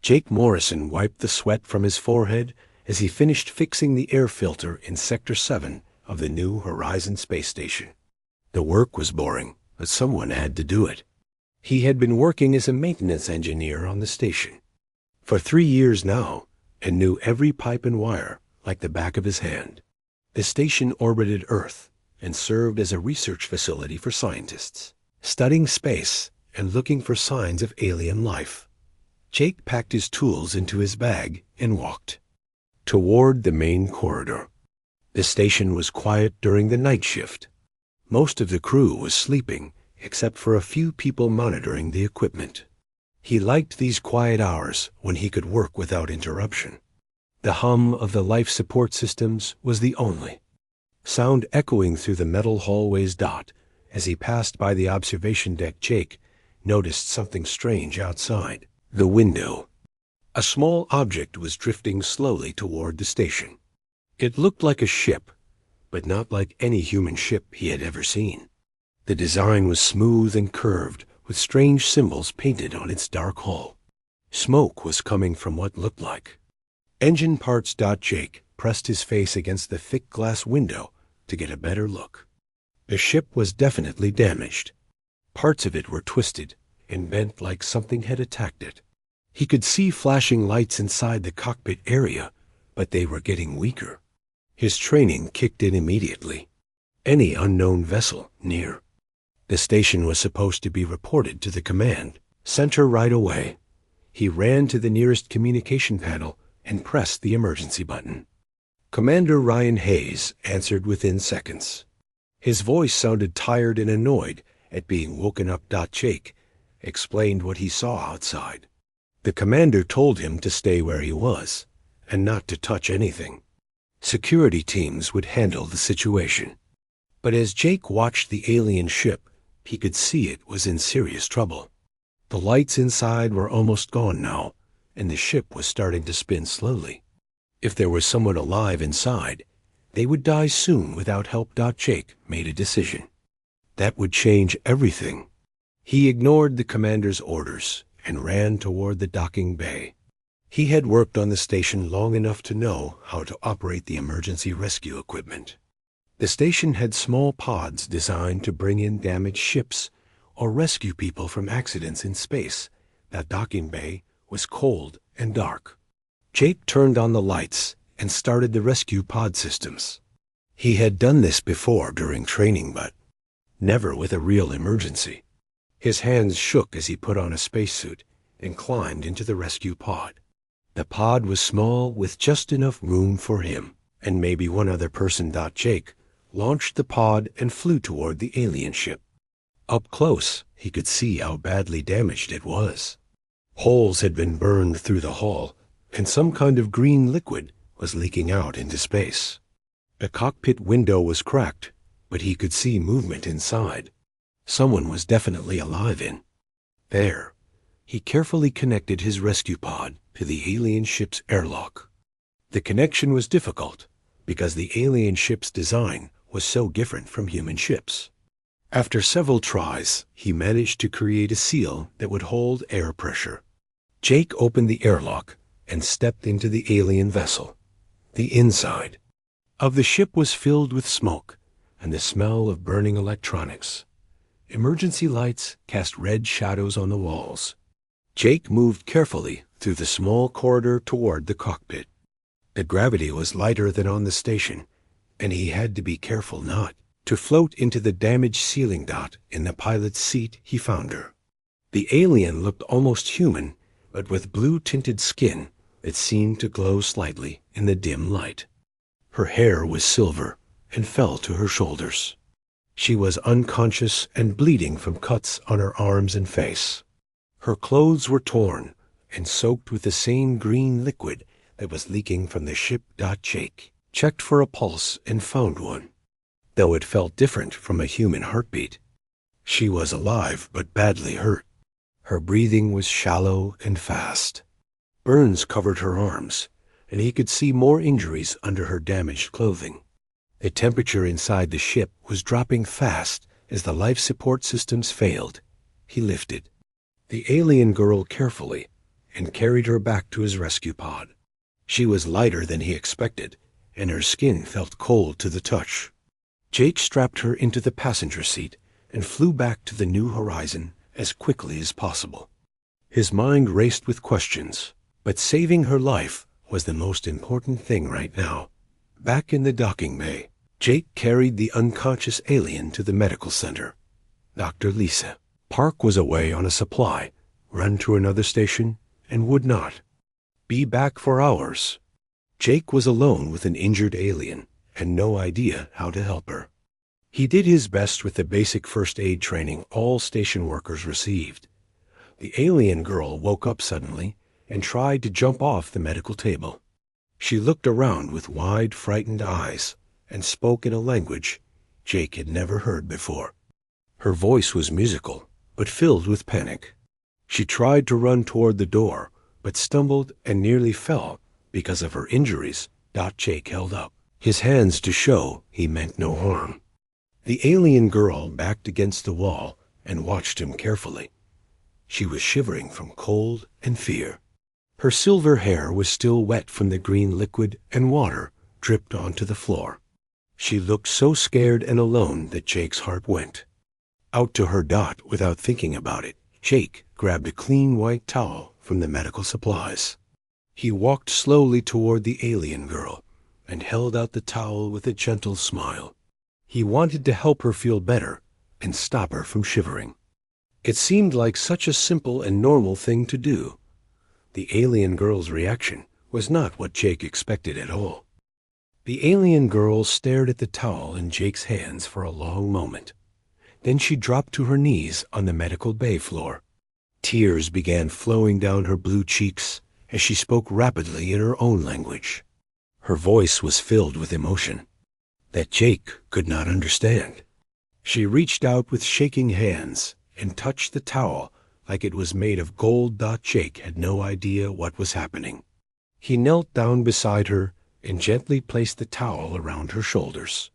Jake Morrison wiped the sweat from his forehead as he finished fixing the air filter in Sector 7 of the New Horizon space station. The work was boring, but someone had to do it. He had been working as a maintenance engineer on the station for 3 years now and knew every pipe and wire like the back of his hand. The station orbited Earth and served as a research facility for scientists, studying space and looking for signs of alien life. Jake packed his tools into his bag and walked toward the main corridor. The station was quiet during the night shift. Most of the crew was sleeping, except for a few people monitoring the equipment. He liked these quiet hours when he could work without interruption. The hum of the life support systems was the only sound echoing through the metal hallway's dot. As he passed by the observation deck, Jake noticed something strange outside the window. A small object was drifting slowly toward the station. It looked like a ship, but not like any human ship he had ever seen. The design was smooth and curved, with strange symbols painted on its dark hull. Smoke was coming from what looked like engine parts. Jake pressed his face against the thick glass window to get a better look. The ship was definitely damaged. Parts of it were twisted and bent like something had attacked it. He could see flashing lights inside the cockpit area, but they were getting weaker. His training kicked in immediately. Any unknown vessel near the station was supposed to be reported to the command center right away. He ran to the nearest communication panel and pressed the emergency button. Commander Ryan Hayes answered within seconds. His voice sounded tired and annoyed at being woken up. Jake explained what he saw outside. The commander told him to stay where he was and not to touch anything. Security teams would handle the situation. But as Jake watched the alien ship, he could see it was in serious trouble. The lights inside were almost gone now, and the ship was starting to spin slowly. If there was someone alive inside, they would die soon without help. Jake made a decision. That would change everything. He ignored the commander's orders and ran toward the docking bay. He had worked on the station long enough to know how to operate the emergency rescue equipment. The station had small pods designed to bring in damaged ships or rescue people from accidents in space. That docking bay was cold and dark. Jake turned on the lights and started the rescue pod systems. He had done this before during training, but never with a real emergency. His hands shook as he put on a spacesuit and climbed into the rescue pod. The pod was small, with just enough room for him and maybe one other person. Jake launched the pod and flew toward the alien ship. Up close, he could see how badly damaged it was. Holes had been burned through the hull, and some kind of green liquid was leaking out into space. The cockpit window was cracked, but he could see movement inside. Someone was definitely alive in there. He carefully connected his rescue pod to the alien ship's airlock. The connection was difficult because the alien ship's design was so different from human ships. After several tries, he managed to create a seal that would hold air pressure. Jake opened the airlock and stepped into the alien vessel. The inside of the ship was filled with smoke and the smell of burning electronics. Emergency lights cast red shadows on the walls. Jake moved carefully through the small corridor toward the cockpit. The gravity was lighter than on the station, and he had to be careful not to float into the damaged ceiling. In the pilot's seat, he found her. The alien looked almost human, but with blue-tinted skin that seemed to glow slightly in the dim light. Her hair was silver and fell to her shoulders. She was unconscious and bleeding from cuts on her arms and face. Her clothes were torn and soaked with the same green liquid that was leaking from the ship. Jake checked for a pulse and found one, though it felt different from a human heartbeat. She was alive but badly hurt. Her breathing was shallow and fast. Burns covered her arms, and he could see more injuries under her damaged clothing. The temperature inside the ship was dropping fast as the life support systems failed. He lifted the alien girl carefully and carried her back to his rescue pod. She was lighter than he expected, and her skin felt cold to the touch. Jake strapped her into the passenger seat and flew back to the New Horizon as quickly as possible. His mind raced with questions, but saving her life was the most important thing right now. Back in the docking bay, Jake carried the unconscious alien to the medical center. Dr. Lisa. Park was away on a supply, run to another station, and would not be back for hours. Jake was alone with an injured alien and no idea how to help her. He did his best with the basic first aid training all station workers received. The alien girl woke up suddenly and tried to jump off the medical table. She looked around with wide, frightened eyes and spoke in a language Jake had never heard before. Her voice was musical, but filled with panic. She tried to run toward the door, but stumbled and nearly fell because of her injuries. Jake held up his hands to show he meant no harm. The alien girl backed against the wall and watched him carefully. She was shivering from cold and fear. Her silver hair was still wet from the green liquid, and water dripped onto the floor. She looked so scared and alone that Jake's heart went out to her. Without thinking about it, Jake grabbed a clean white towel from the medical supplies. He walked slowly toward the alien girl and held out the towel with a gentle smile. He wanted to help her feel better and stop her from shivering. It seemed like such a simple and normal thing to do. The alien girl's reaction was not what Jake expected at all. The alien girl stared at the towel in Jake's hands for a long moment. Then she dropped to her knees on the medical bay floor. Tears began flowing down her blue cheeks as she spoke rapidly in her own language. Her voice was filled with emotion that Jake could not understand. She reached out with shaking hands and touched the towel like it was made of gold. Jake had no idea what was happening. He knelt down beside her and gently placed the towel around her shoulders.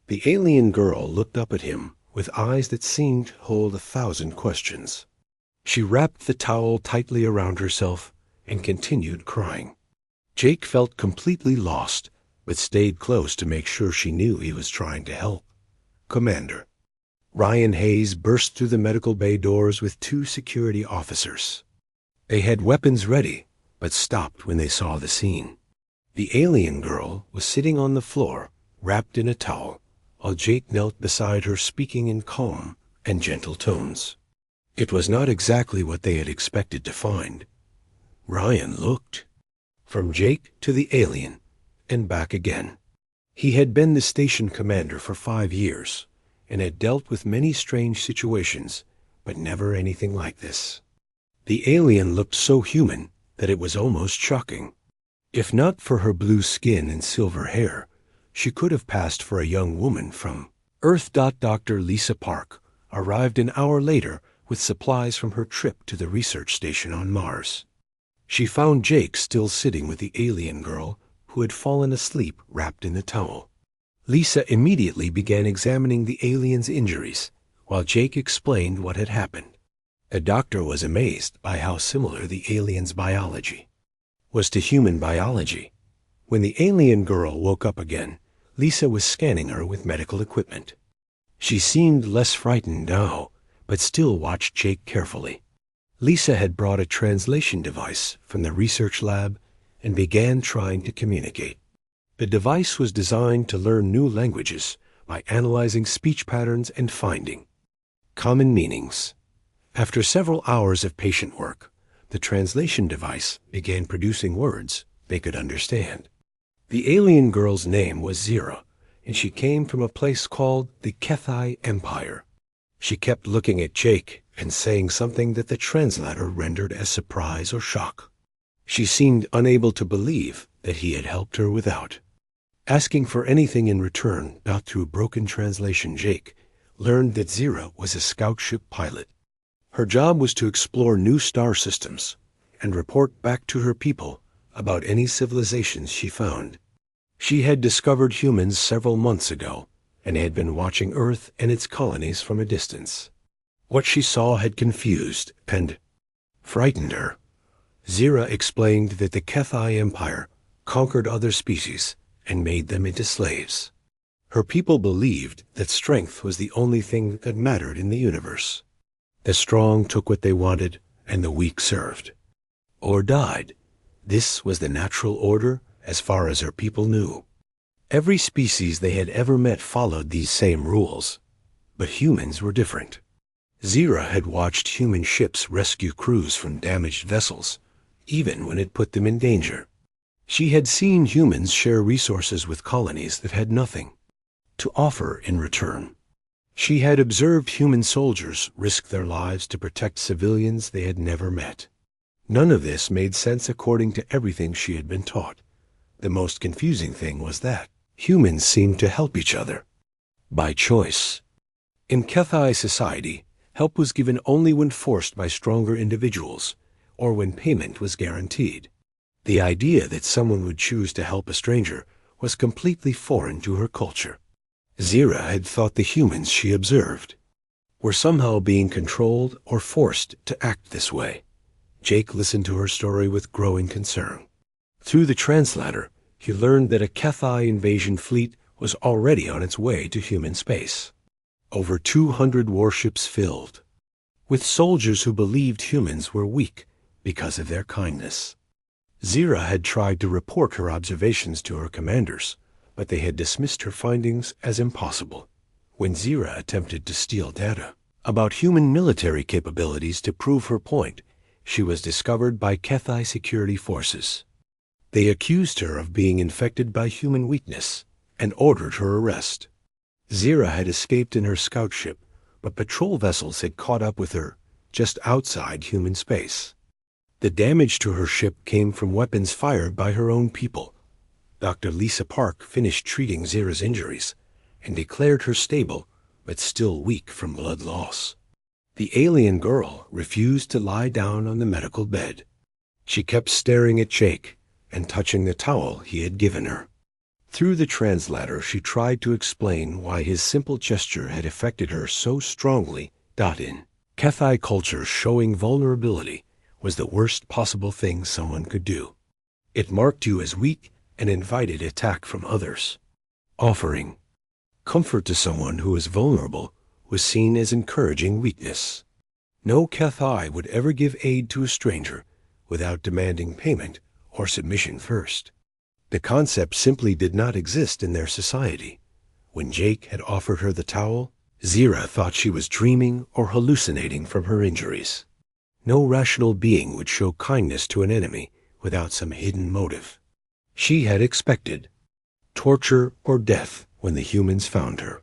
The alien girl looked up at him with eyes that seemed to hold 1,000 questions. She wrapped the towel tightly around herself and continued crying. Jake felt completely lost, but stayed close to make sure she knew he was trying to help. Commander Ryan Hayes burst through the medical bay doors with 2 security officers. They had weapons ready, but stopped when they saw the scene. The alien girl was sitting on the floor, wrapped in a towel, while Jake knelt beside her speaking in calm and gentle tones. It was not exactly what they had expected to find. Ryan looked from Jake to the alien and back again. He had been the station commander for 5 years and had dealt with many strange situations, but never anything like this. The alien looked so human that it was almost shocking. If not for her blue skin and silver hair, she could have passed for a young woman from Earth. Dr. Lisa Park arrived an hour later with supplies from her trip to the research station on Mars. She found Jake still sitting with the alien girl who had fallen asleep wrapped in the towel. Lisa immediately began examining the alien's injuries, while Jake explained what had happened. The doctor was amazed by how similar the alien's biology was to human biology. When the alien girl woke up again, Lisa was scanning her with medical equipment. She seemed less frightened now, but still watched Jake carefully. Lisa had brought a translation device from the research lab and began trying to communicate. The device was designed to learn new languages by analyzing speech patterns and finding common meanings. After several hours of patient work, the translation device began producing words they could understand. The alien girl's name was Zira, and she came from a place called the Kethai Empire. She kept looking at Jake and saying something that the translator rendered as surprise or shock. She seemed unable to believe that he had helped her without asking for anything in return. Through broken translation, Jake learned that Zira was a scout ship pilot. Her job was to explore new star systems and report back to her people about any civilizations she found. She had discovered humans several months ago and had been watching Earth and its colonies from a distance. What she saw had confused and frightened her. Zira explained that the HFY Empire conquered other species and made them into slaves. Her people believed that strength was the only thing that mattered in the universe. The strong took what they wanted, and the weak served. Or died. This was the natural order as far as her people knew. Every species they had ever met followed these same rules. But humans were different. Zira had watched human ships rescue crews from damaged vessels, even when it put them in danger. She had seen humans share resources with colonies that had nothing to offer in return. She had observed human soldiers risk their lives to protect civilians they had never met. None of this made sense according to everything she had been taught. The most confusing thing was that humans seemed to help each other by choice. In HFY society, help was given only when forced by stronger individuals or when payment was guaranteed. The idea that someone would choose to help a stranger was completely foreign to her culture. Zira had thought the humans she observed were somehow being controlled or forced to act this way. Jake listened to her story with growing concern. Through the translator, he learned that a HFY invasion fleet was already on its way to human space. Over 200 warships filled with soldiers who believed humans were weak because of their kindness. Zira had tried to report her observations to her commanders, but they had dismissed her findings as impossible. When Zira attempted to steal data about human military capabilities to prove her point, she was discovered by HFY security forces. They accused her of being infected by human weakness and ordered her arrest. Zira had escaped in her scout ship, but patrol vessels had caught up with her just outside human space. The damage to her ship came from weapons fired by her own people. Dr. Lisa Park finished treating Zira's injuries and declared her stable, but still weak from blood loss. The alien girl refused to lie down on the medical bed. She kept staring at Jake and touching the towel he had given her. Through the translator, she tried to explain why his simple gesture had affected her so strongly. In HFY culture, showing vulnerability was the worst possible thing someone could do. It marked you as weak and invited attack from others. Offering comfort to someone who was vulnerable was seen as encouraging weakness. No HFY would ever give aid to a stranger without demanding payment or submission first. The concept simply did not exist in their society. When Jake had offered her the towel, Zira thought she was dreaming or hallucinating from her injuries. No rational being would show kindness to an enemy without some hidden motive. She had expected torture or death when the humans found her.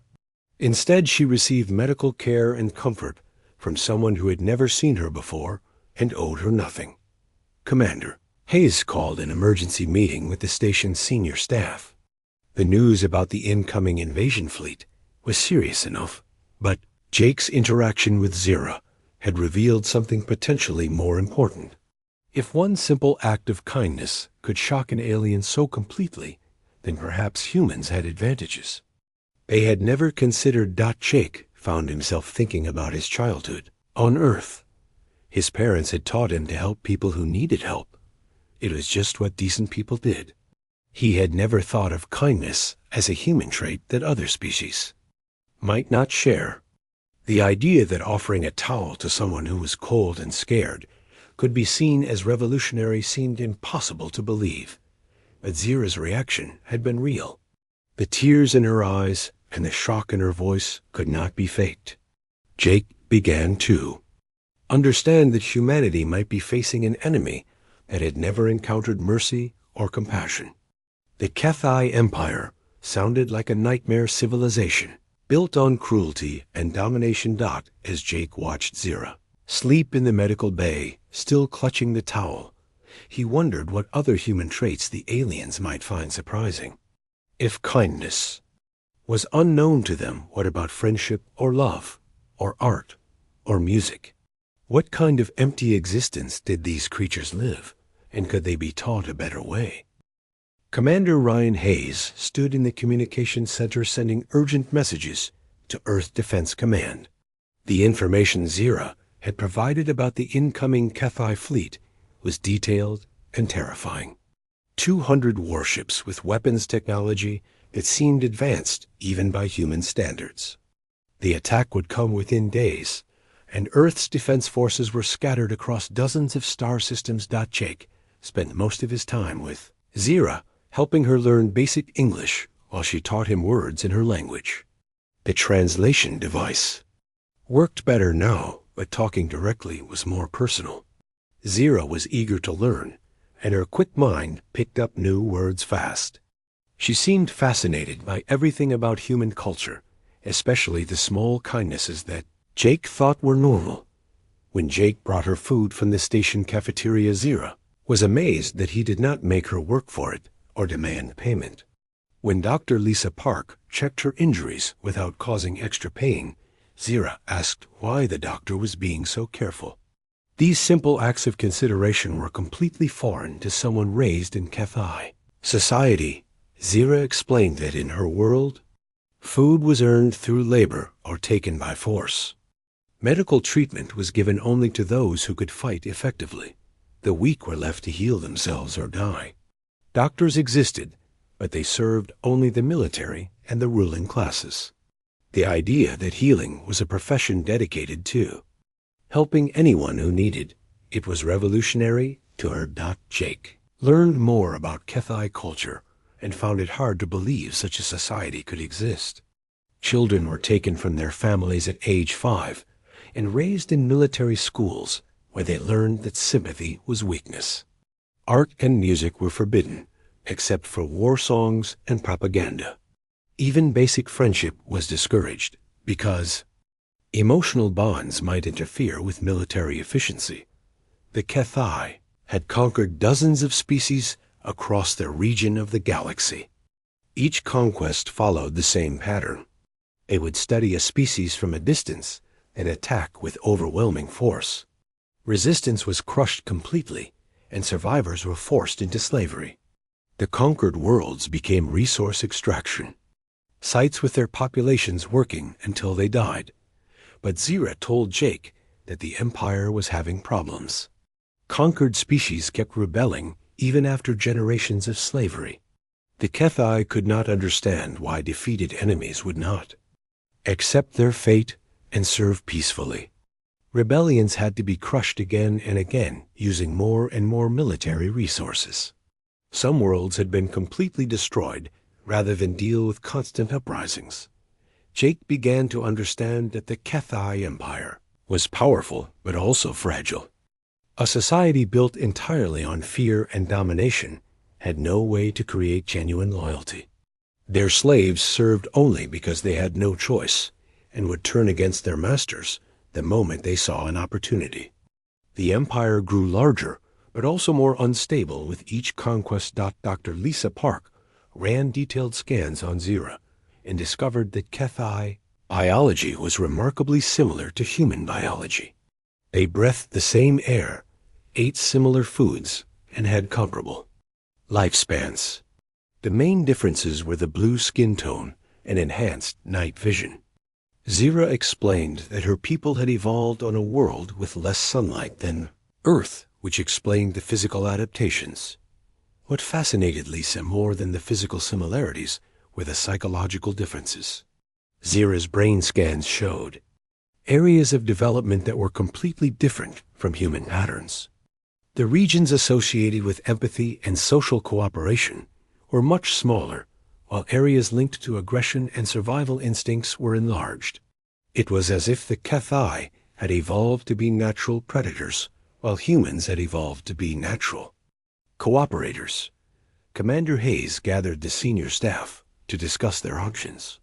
Instead, she received medical care and comfort from someone who had never seen her before and owed her nothing. Commander Hayes called an emergency meeting with the station's senior staff. The news about the incoming invasion fleet was serious enough, but Jake's interaction with Zira had revealed something potentially more important. If one simple act of kindness could shock an alien so completely, then perhaps humans had advantages. They had never considered. Jake found himself thinking about his childhood on Earth. His parents had taught him to help people who needed help. It was just what decent people did. He had never thought of kindness as a human trait that other species might not share. The idea that offering a towel to someone who was cold and scared could be seen as revolutionary seemed impossible to believe. But Zira's reaction had been real. The tears in her eyes and the shock in her voice could not be faked. Jake began to understand that humanity might be facing an enemy that had never encountered mercy or compassion. The HFY Empire sounded like a nightmare civilization, built on cruelty and domination. As Jake watched Zira sleep in the medical bay, still clutching the towel, he wondered what other human traits the aliens might find surprising. If kindness was unknown to them, what about friendship or love, or art, or music? What kind of empty existence did these creatures live, and could they be taught a better way? Commander Ryan Hayes stood in the communications center sending urgent messages to Earth Defense Command. The information Zira had provided about the incoming HFY fleet was detailed and terrifying. 200 warships with weapons technology that seemed advanced even by human standards. The attack would come within days, and Earth's defense forces were scattered across dozens of star systems. Jake spent most of his time with Zira, helping her learn basic English while she taught him words in her language. The translation device worked better now, but talking directly was more personal. Zira was eager to learn, and her quick mind picked up new words fast. She seemed fascinated by everything about human culture, especially the small kindnesses that Jake thought were normal. When Jake brought her food from the station cafeteria, Zira was amazed that he did not make her work for it or demand payment. When Dr. Lisa Park checked her injuries without causing extra pain, Zira asked why the doctor was being so careful. These simple acts of consideration were completely foreign to someone raised in Cathay society. Zira explained that in her world, food was earned through labor or taken by force. Medical treatment was given only to those who could fight effectively. The weak were left to heal themselves or die. Doctors existed, but they served only the military and the ruling classes. The idea that healing was a profession dedicated to helping anyone who needed it was revolutionary to her. Jake learned more about Cathay culture and found it hard to believe such a society could exist. Children were taken from their families at age 5 and raised in military schools where they learned that sympathy was weakness. Art and music were forbidden, except for war songs and propaganda. Even basic friendship was discouraged because emotional bonds might interfere with military efficiency. The Cathay had conquered dozens of species across their region of the galaxy. Each conquest followed the same pattern. They would study a species from a distance and attack with overwhelming force. Resistance was crushed completely, and survivors were forced into slavery. The conquered worlds became resource extraction, sites with their populations working until they died. But Zira told Jake that the Empire was having problems. Conquered species kept rebelling even after generations of slavery. The Cathay could not understand why defeated enemies would not accept their fate and serve peacefully. Rebellions had to be crushed again and again using more and more military resources. Some worlds had been completely destroyed rather than deal with constant uprisings. Jake began to understand that the Cathay Empire was powerful but also fragile. A society built entirely on fear and domination had no way to create genuine loyalty. Their slaves served only because they had no choice and would turn against their masters the moment they saw an opportunity. The empire grew larger but also more unstable with each conquest. Dr. Lisa Park ran detailed scans on Zira and discovered that Cathay biology was remarkably similar to human biology. They breathed the same air, ate similar foods, and had comparable lifespans. The main differences were the blue skin tone and enhanced night vision. Zira explained that her people had evolved on a world with less sunlight than Earth, which explained the physical adaptations. What fascinated Lisa more than the physical similarities were the psychological differences. Zira's brain scans showed areas of development that were completely different from human patterns. The regions associated with empathy and social cooperation were much smaller, while areas linked to aggression and survival instincts were enlarged. It was as if the Cathay had evolved to be natural predators, while humans had evolved to be natural cooperators. Commander Hayes gathered the senior staff to discuss their options.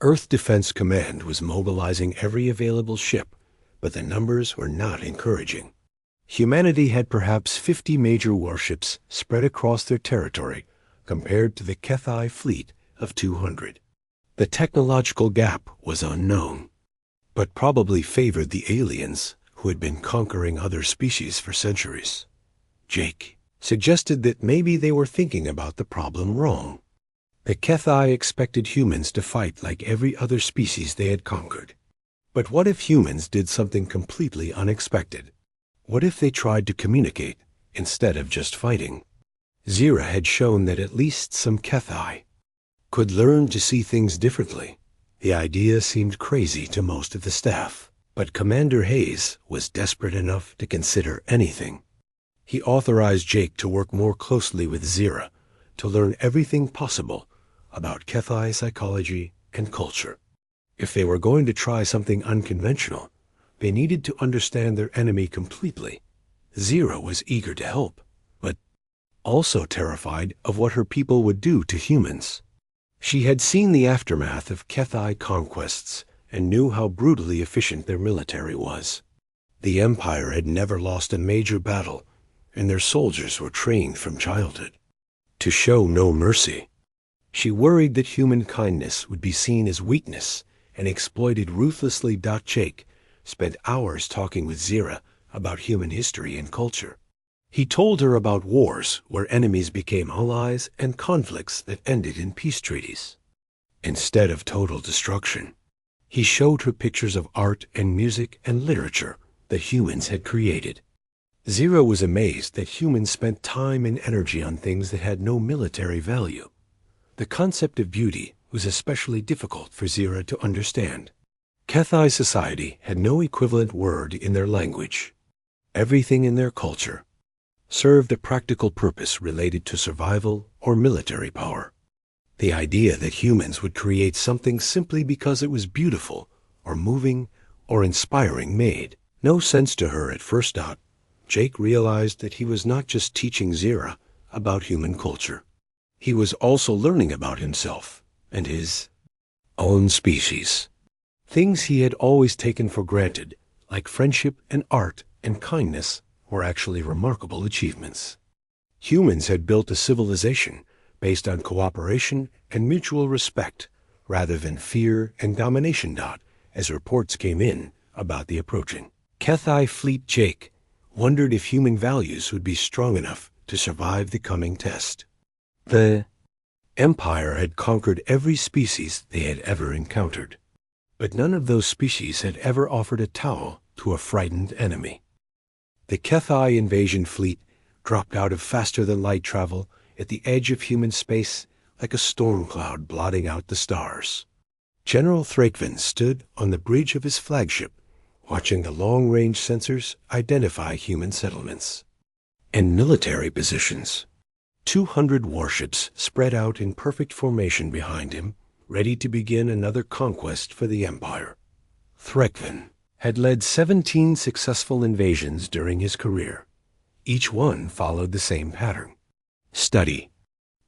Earth Defense Command was mobilizing every available ship, but the numbers were not encouraging. Humanity had perhaps 50 major warships spread across their territory compared to the Cathay fleet of 200. The technological gap was unknown, but probably favored the aliens who had been conquering other species for centuries. Jake suggested that maybe they were thinking about the problem wrong. The Cathay expected humans to fight like every other species they had conquered. But what if humans did something completely unexpected? What if they tried to communicate instead of just fighting. Zira had shown that at least some Kethai could learn to see things differently. The idea seemed crazy to most of the staff, but Commander Hayes was desperate enough to consider anything. He authorized Jake to work more closely with Zira to learn everything possible about Kethai psychology and culture. If they were going to try something unconventional, they needed to understand their enemy completely. Zira was eager to help, but also terrified of what her people would do to humans. She had seen the aftermath of Kethai conquests and knew how brutally efficient their military was. The Empire had never lost a major battle, and their soldiers were trained from childhood to show no mercy. She worried that human kindness would be seen as weakness and exploited ruthlessly. Jake spent hours talking with Zira about human history and culture. He told her about wars where enemies became allies and conflicts that ended in peace treaties instead of total destruction. He showed her pictures of art and music and literature that humans had created. Zira was amazed that humans spent time and energy on things that had no military value. The concept of beauty was especially difficult for Zira to understand. Kethai society had no equivalent word in their language. Everything in their culture served a practical purpose related to survival or military power. The idea that humans would create something simply because it was beautiful or moving or inspiring made no sense to her at first. Jake realized that he was not just teaching Zira about human culture. He was also learning about himself and his own species. Things he had always taken for granted, like friendship and art and kindness, were actually remarkable achievements. Humans had built a civilization based on cooperation and mutual respect rather than fear and domination. As reports came in about the approaching Kethai fleet, Jake wondered if human values would be strong enough to survive the coming test. The Empire had conquered every species they had ever encountered, but none of those species had ever offered a towel to a frightened enemy. The Kethai invasion fleet dropped out of faster-than-light travel at the edge of human space like a storm cloud blotting out the stars. General Thrakvin stood on the bridge of his flagship, watching the long-range sensors identify human settlements and military positions. 200 warships spread out in perfect formation behind him, ready to begin another conquest for the Empire. Thrakvin had led 17 successful invasions during his career. Each one followed the same pattern. Study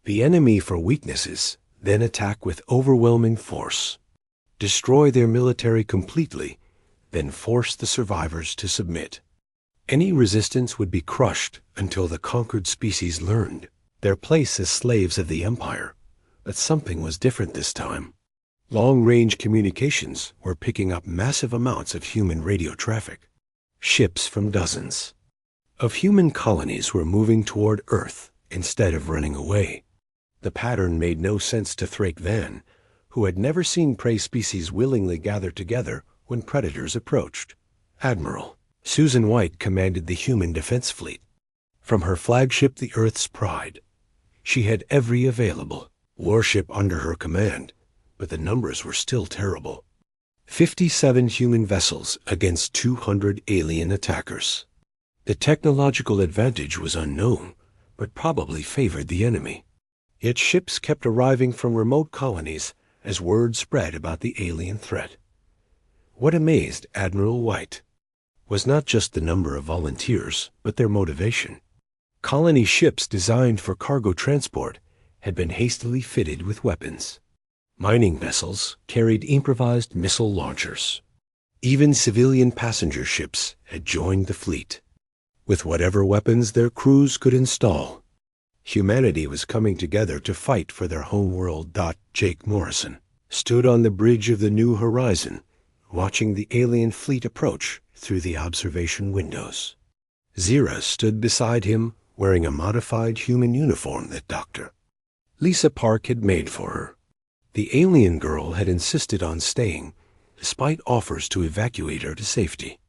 the enemy for weaknesses, then attack with overwhelming force. Destroy their military completely, then force the survivors to submit. Any resistance would be crushed until the conquered species learned their place as slaves of the Empire. But something was different this time. Long-range communications were picking up massive amounts of human radio traffic. Ships from dozens of human colonies were moving toward Earth instead of running away. The pattern made no sense to Thrakvan, who had never seen prey species willingly gather together when predators approached. Admiral Susan White commanded the human defense fleet. From her flagship, the Earth's Pride, she had every available warship under her command, but the numbers were still terrible. 57 human vessels against 200 alien attackers. The technological advantage was unknown, but probably favored the enemy. Yet ships kept arriving from remote colonies as word spread about the alien threat. What amazed Admiral White was not just the number of volunteers, but their motivation. Colony ships designed for cargo transport had been hastily fitted with weapons. Mining vessels carried improvised missile launchers. Even civilian passenger ships had joined the fleet, with whatever weapons their crews could install. Humanity was coming together to fight for their home world. Jake Morrison stood on the bridge of the New Horizon, watching the alien fleet approach through the observation windows. Zira stood beside him, wearing a modified human uniform that Dr. Lisa Park had made for her. The alien girl had insisted on staying, despite offers to evacuate her to safety.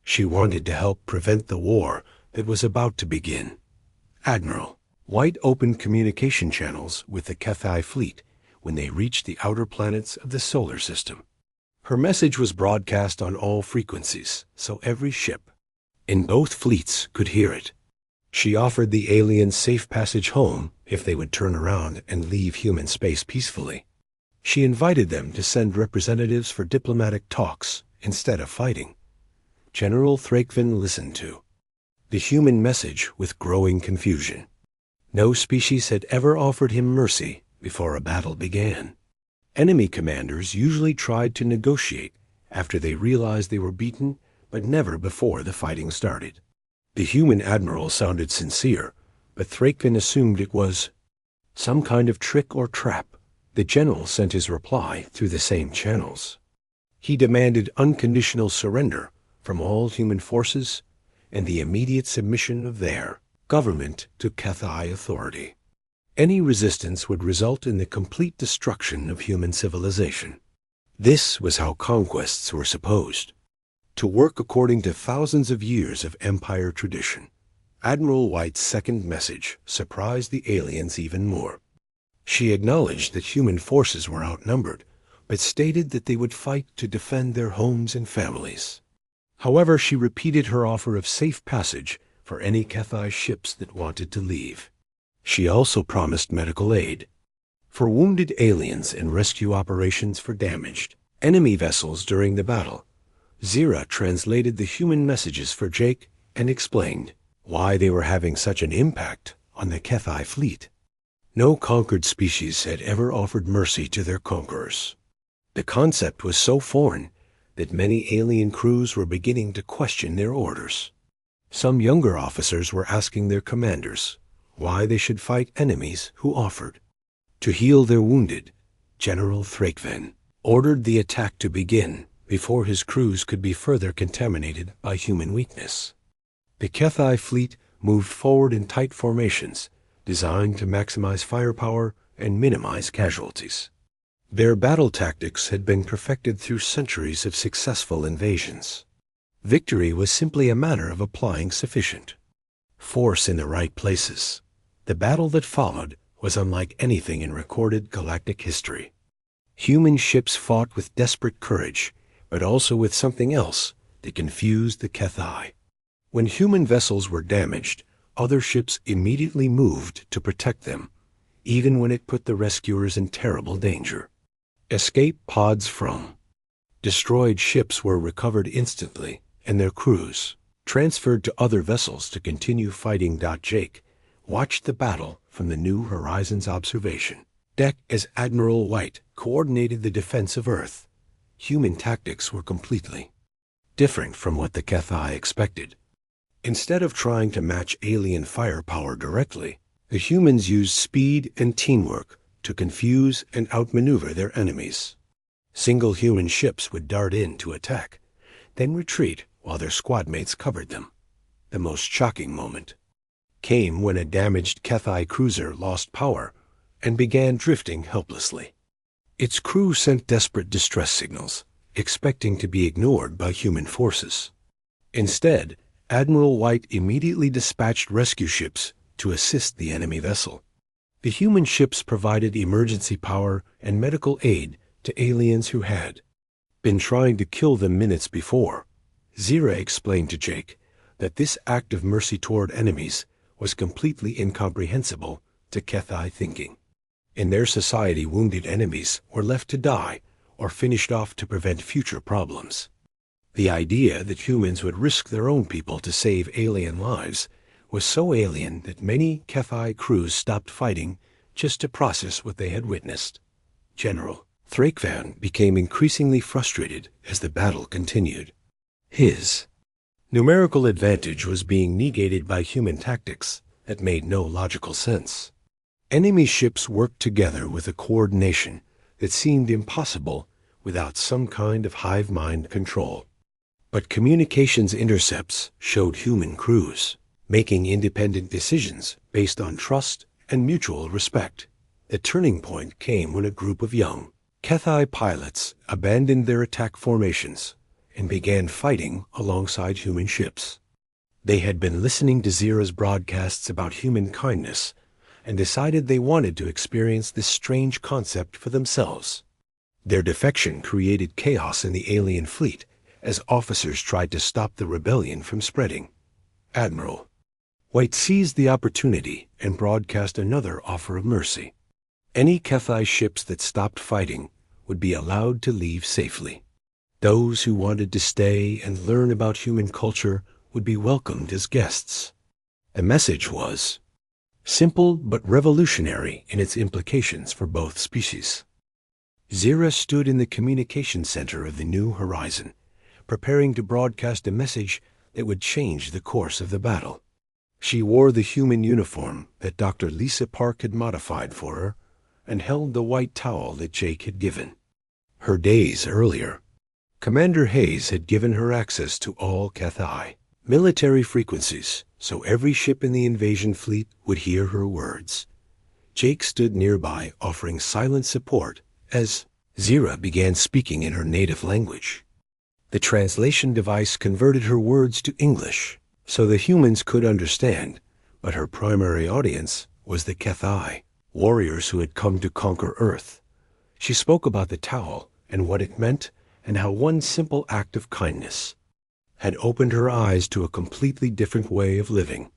She wanted to help prevent the war that was about to begin. Admiral White opened communication channels with the HFY fleet when they reached the outer planets of the solar system. Her message was broadcast on all frequencies, so every ship in both fleets could hear it. She offered the aliens safe passage home if they would turn around and leave human space peacefully. She invited them to send representatives for diplomatic talks instead of fighting. General Thrakven listened to the human message with growing confusion. No species had ever offered him mercy before a battle began. Enemy commanders usually tried to negotiate after they realized they were beaten, but never before the fighting started. The human admiral sounded sincere, but Thrakven assumed it was some kind of trick or trap. The general sent his reply through the same channels. He demanded unconditional surrender from all human forces and the immediate submission of their government to HFY authority. Any resistance would result in the complete destruction of human civilization. This was how conquests were supposed to work according to thousands of years of empire tradition. Admiral White's second message surprised the aliens even more. She acknowledged that human forces were outnumbered, but stated that they would fight to defend their homes and families. However, she repeated her offer of safe passage for any HFY ships that wanted to leave. She also promised medical aid for wounded aliens and rescue operations for damaged enemy vessels during the battle. Zira translated the human messages for Jake and explained why they were having such an impact on the HFY fleet. No conquered species had ever offered mercy to their conquerors. The concept was so foreign that many alien crews were beginning to question their orders. Some younger officers were asking their commanders why they should fight enemies who offered to heal their wounded. General Thrakven ordered the attack to begin before his crews could be further contaminated by human weakness. The HFY fleet moved forward in tight formations, designed to maximize firepower and minimize casualties. Their battle tactics had been perfected through centuries of successful invasions. Victory was simply a matter of applying sufficient force in the right places. The battle that followed was unlike anything in recorded galactic history. Human ships fought with desperate courage, but also with something else that confused the HFY. When human vessels were damaged, other ships immediately moved to protect them, even when it put the rescuers in terrible danger. Escape pods from destroyed ships were recovered instantly, and their crews transferred to other vessels to continue fighting. Jake watched the battle from the New Horizons observation deck as Admiral White coordinated the defense of Earth. Human tactics were completely different from what the HFY expected. Instead of trying to match alien firepower directly, the humans used speed and teamwork to confuse and outmaneuver their enemies. Single human ships would dart in to attack, then retreat while their squad mates covered them. The most shocking moment came when a damaged HFY cruiser lost power and began drifting helplessly. Its crew sent desperate distress signals, expecting to be ignored by human forces. Instead, Admiral White immediately dispatched rescue ships to assist the enemy vessel. The human ships provided emergency power and medical aid to aliens who had been trying to kill them minutes before. Zira explained to Jake that this act of mercy toward enemies was completely incomprehensible to HFY thinking. In their society, wounded enemies were left to die or finished off to prevent future problems. The idea that humans would risk their own people to save alien lives was so alien that many HFY crews stopped fighting just to process what they had witnessed. General Thrakven became increasingly frustrated as the battle continued. His numerical advantage was being negated by human tactics that made no logical sense. Enemy ships worked together with a coordination that seemed impossible without some kind of hive mind control. But communications intercepts showed human crews making independent decisions based on trust and mutual respect. The turning point came when a group of young HFY pilots abandoned their attack formations and began fighting alongside human ships. They had been listening to Zira's broadcasts about human kindness and decided they wanted to experience this strange concept for themselves. Their defection created chaos in the alien fleet as officers tried to stop the rebellion from spreading. Admiral White seized the opportunity and broadcast another offer of mercy. Any HFY ships that stopped fighting would be allowed to leave safely. Those who wanted to stay and learn about human culture would be welcomed as guests. The message was simple but revolutionary in its implications for both species. Zira stood in the communication center of the New Horizon, preparing to broadcast a message that would change the course of the battle. She wore the human uniform that Dr. Lisa Park had modified for her and held the white towel that Jake had given her days earlier. Commander Hayes had given her access to all HFY military frequencies, so every ship in the invasion fleet would hear her words. Jake stood nearby, offering silent support as Zira began speaking in her native language. The translation device converted her words to English, so the humans could understand, but her primary audience was the HFY warriors who had come to conquer Earth. She spoke about the towel and what it meant, and how one simple act of kindness had opened her eyes to a completely different way of living.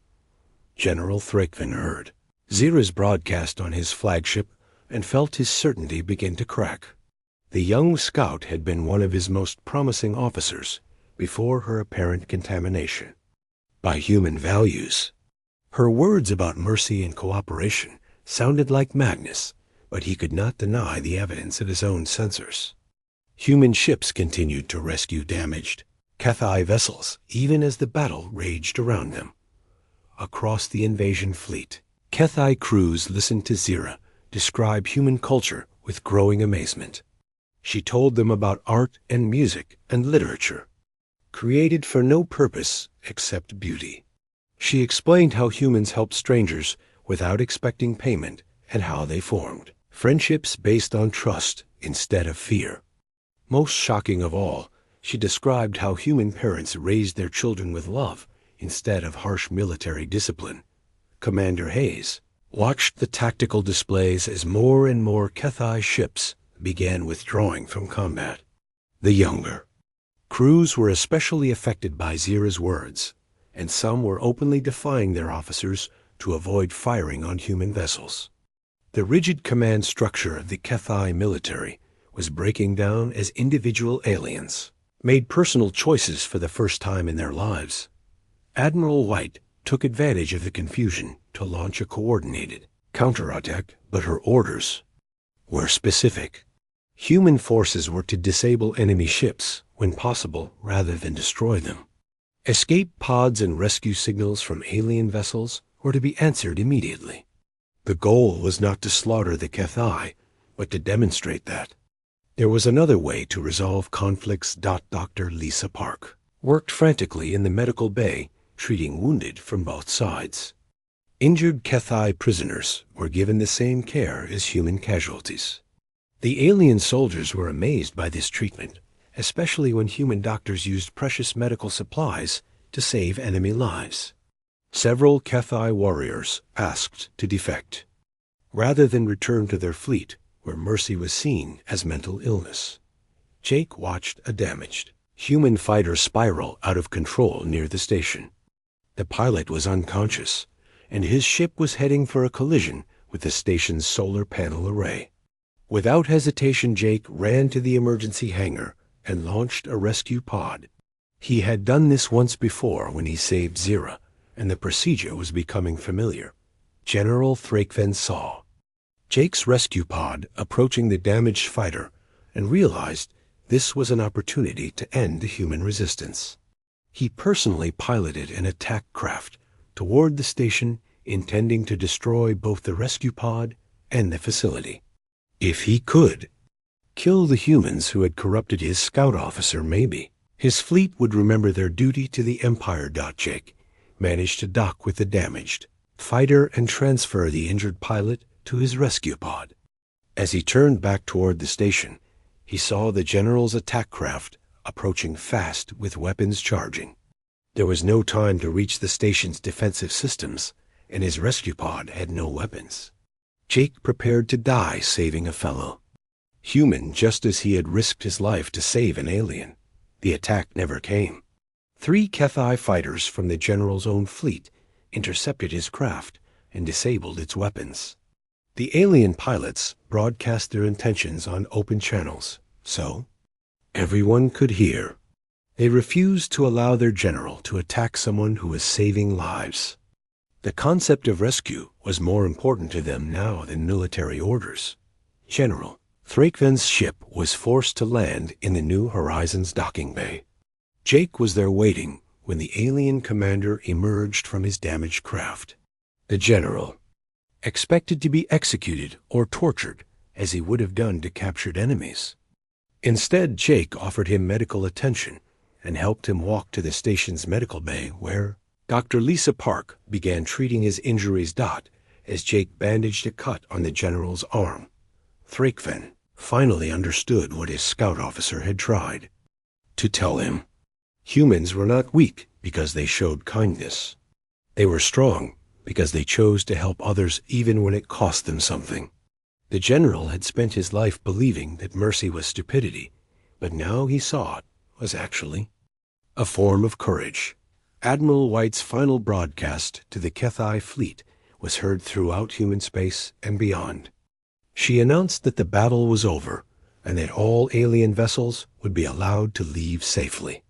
General Thrakven heard Zira's broadcast on his flagship and felt his certainty begin to crack. The young scout had been one of his most promising officers before her apparent contamination by human values. Her words about mercy and cooperation sounded like madness, but he could not deny the evidence of his own sensors. Human ships continued to rescue damaged HFY vessels even as the battle raged around them. Across the invasion fleet, HFY crews listened to Zira describe human culture with growing amazement. She told them about art and music and literature, created for no purpose except beauty. She explained how humans helped strangers without expecting payment and how they formed friendships based on trust instead of fear. Most shocking of all, she described how human parents raised their children with love instead of harsh military discipline. Commander Hayes watched the tactical displays as more and more HFY ships began withdrawing from combat. The younger crews were especially affected by Zira's words, and some were openly defying their officers to avoid firing on human vessels. The rigid command structure of the HFY military was breaking down as individual aliens made personal choices for the first time in their lives. Admiral White took advantage of the confusion to launch a coordinated counterattack, but her orders were specific. Human forces were to disable enemy ships when possible rather than destroy them. Escape pods and rescue signals from alien vessels were to be answered immediately. The goal was not to slaughter the HFY, but to demonstrate that there was another way to resolve conflicts. Dr. Lisa Park worked frantically in the medical bay, treating wounded from both sides. Injured HFY prisoners were given the same care as human casualties. The alien soldiers were amazed by this treatment, especially when human doctors used precious medical supplies to save enemy lives. Several HFY warriors asked to defect, rather than return to their fleet, where mercy was seen as mental illness. Jake watched a damaged human fighter spiral out of control near the station. The pilot was unconscious, and his ship was heading for a collision with the station's solar panel array. Without hesitation, Jake ran to the emergency hangar and launched a rescue pod. He had done this once before when he saved Zira, and the procedure was becoming familiar. General Thrakven saw Jake's rescue pod approaching the damaged fighter and realized this was an opportunity to end the human resistance. He personally piloted an attack craft toward the station, intending to destroy both the rescue pod and the facility. If he could kill the humans who had corrupted his scout officer, maybe his fleet would remember their duty to the Empire. Jake managed to dock with the damaged fighter and transfer the injured pilot to his rescue pod. As he turned back toward the station, he saw the general's attack craft approaching fast with weapons charging. There was no time to reach the station's defensive systems, and his rescue pod had no weapons. Jake prepared to die saving a fellow. Human, just as he had risked his life to save an alien. The attack never came. 3 HFY fighters from the General's own fleet intercepted his craft and disabled its weapons. The alien pilots broadcast their intentions on open channels, so everyone could hear. They refused to allow their general to attack someone who was saving lives. The concept of rescue was more important to them now than military orders. General Thrakven's ship was forced to land in the New Horizons docking bay. Jake was there waiting when the alien commander emerged from his damaged craft. The general expected to be executed or tortured as he would have done to captured enemies. Instead, Jake offered him medical attention and helped him walk to the station's medical bay where Dr. Lisa Park began treating his injuries. As Jake bandaged a cut on the general's arm. Thrakven finally understood what his scout officer had tried to tell him. Humans were not weak because they showed kindness. They were strong because they chose to help others even when it cost them something. The general had spent his life believing that mercy was stupidity, but now he saw it was actually a form of courage. Admiral White's final broadcast to the HFY fleet was heard throughout human space and beyond. She announced that the battle was over and that all alien vessels would be allowed to leave safely.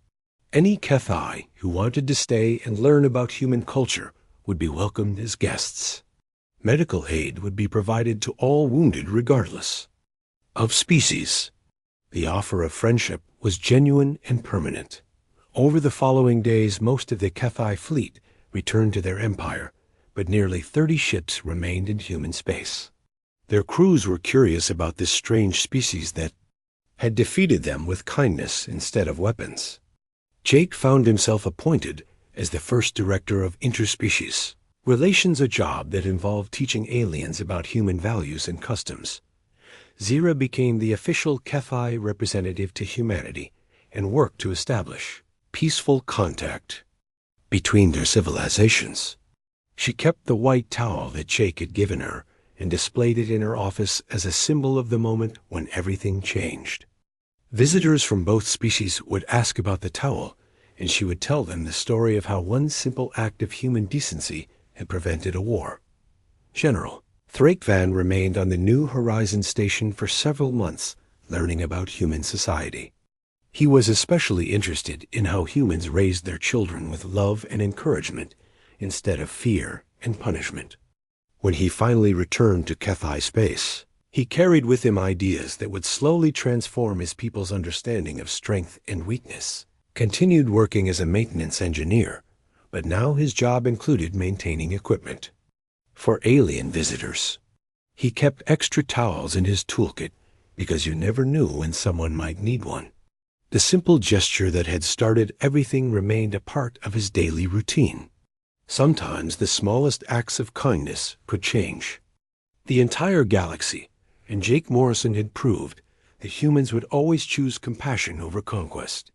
Any HFY who wanted to stay and learn about human culture would be welcomed as guests. Medical aid would be provided to all wounded regardless of species. The offer of friendship was genuine and permanent. Over the following days, most of the HFY fleet returned to their empire, but nearly 30 ships remained in human space. Their crews were curious about this strange species that had defeated them with kindness instead of weapons. Jake found himself appointed as the first director of interspecies relations, a job that involved teaching aliens about human values and customs. Zira became the official HFY representative to humanity and worked to establish peaceful contact between their civilizations. She kept the white towel that Jake had given her and displayed it in her office as a symbol of the moment when everything changed. Visitors from both species would ask about the towel, and she would tell them the story of how one simple act of human decency had prevented a war. General Thrakven remained on the New Horizons station for several months, learning about human society. He was especially interested in how humans raised their children with love and encouragement instead of fear and punishment. When he finally returned to HFY space, he carried with him ideas that would slowly transform his people's understanding of strength and weakness. Continued working as a maintenance engineer, but now his job included maintaining equipment for alien visitors. He kept extra towels in his toolkit because you never knew when someone might need one. The simple gesture that had started everything remained a part of his daily routine. Sometimes the smallest acts of kindness could change the entire galaxy, and Jake Morrison had proved that humans would always choose compassion over conquest.